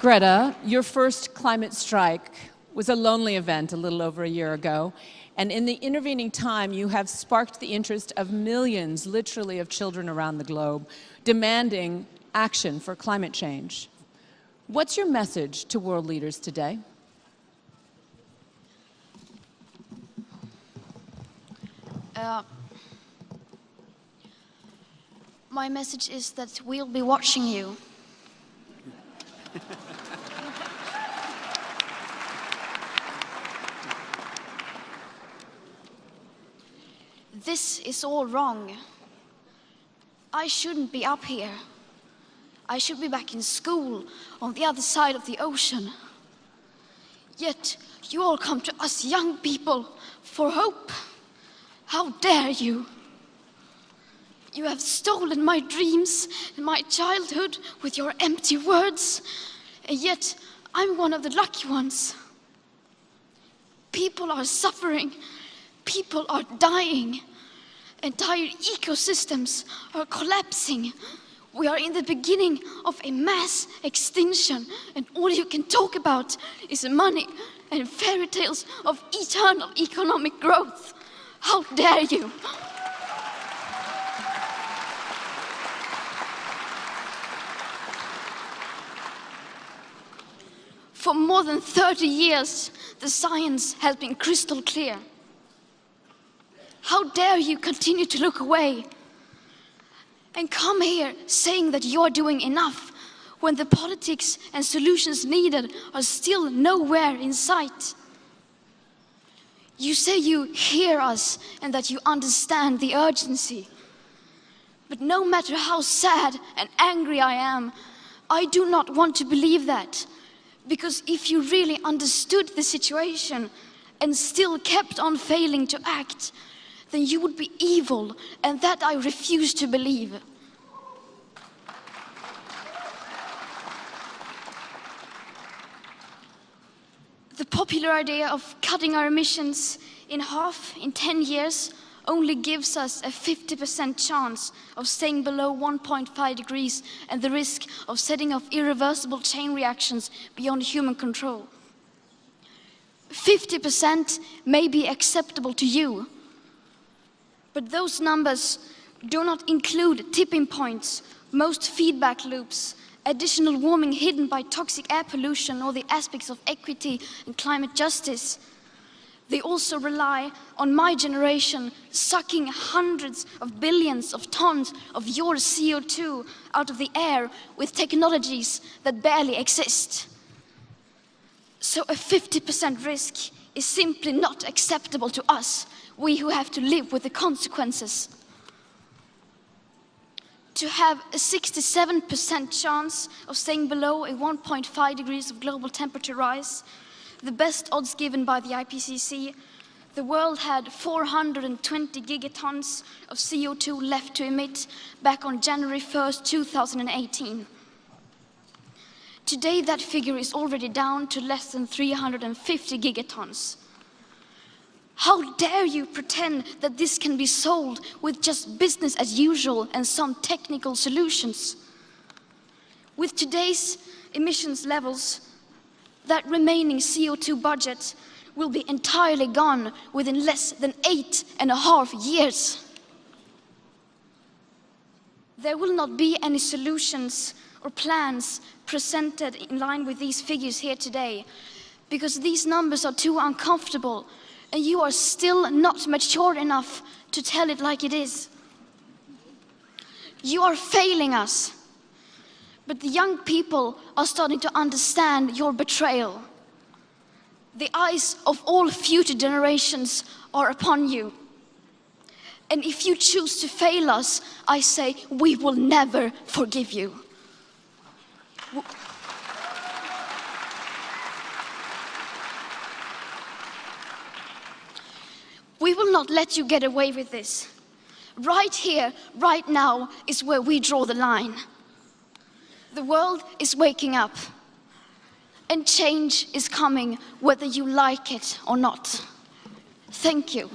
Greta, your first climate strike was a lonely event a little over a year ago, and in the intervening time you have sparked the interest of millions, literally, of children around the globe, demanding action for climate change. What's your message to world leaders today? My message is that we'll be watching you. This is all wrong. I shouldn't be up here. I should be back in school on the other side of the ocean. Yet you all come to us young people for hope. How dare you? You have stolen my dreams and my childhood with your empty words, and yet I'm one of the lucky ones. People are suffering, people are dying, entire ecosystems are collapsing. We are in the beginning of a mass extinction, and all you can talk about is money and fairy tales of eternal economic growth. How dare you? For more than 30 years, the science has been crystal clear. How dare you continue to look away and come here saying that you're doing enough when the politics and solutions needed are still nowhere in sight? You say you hear us and that you understand the urgency. But no matter how sad and angry I am, I do not want to believe that. Because if you really understood the situation and still kept on failing to act, then you would be evil, and that I refuse to believe. The popular idea of cutting our emissions in half in 10 years only gives us a 50% chance of staying below 1.5 degrees and the risk of setting off irreversible chain reactions beyond human control. 50% may be acceptable to you, but those numbers do not include tipping points, most feedback loops, additional warming hidden by toxic air pollution, or the aspects of equity and climate justice. They also rely on my generation sucking hundreds of billions of tons of your CO2 out of the air with technologies that barely exist. So a 50% risk is simply not acceptable to us, we who have to live with the consequences. To have a 67% chance of staying below a 1.5 degrees of global temperature rise, the best odds given by the IPCC, the world had 420 gigatons of CO2 left to emit back on January 1st, 2018. Today that figure is already down to less than 350 gigatons. How dare you pretend that this can be solved with just business as usual and some technical solutions? With today's emissions levels, that remaining CO2 budget will be entirely gone within less than 8.5 years. There will not be any solutions or plans presented in line with these figures here today, because these numbers are too uncomfortable and you are still not mature enough to tell it like it is. You are failing us. But the young people are starting to understand your betrayal. The eyes of all future generations are upon you. And if you choose to fail us, I say we will never forgive you. We will not let you get away with this. Right here, right now, is where we draw the line. The world is waking up, and change is coming whether you like it or not. Thank you.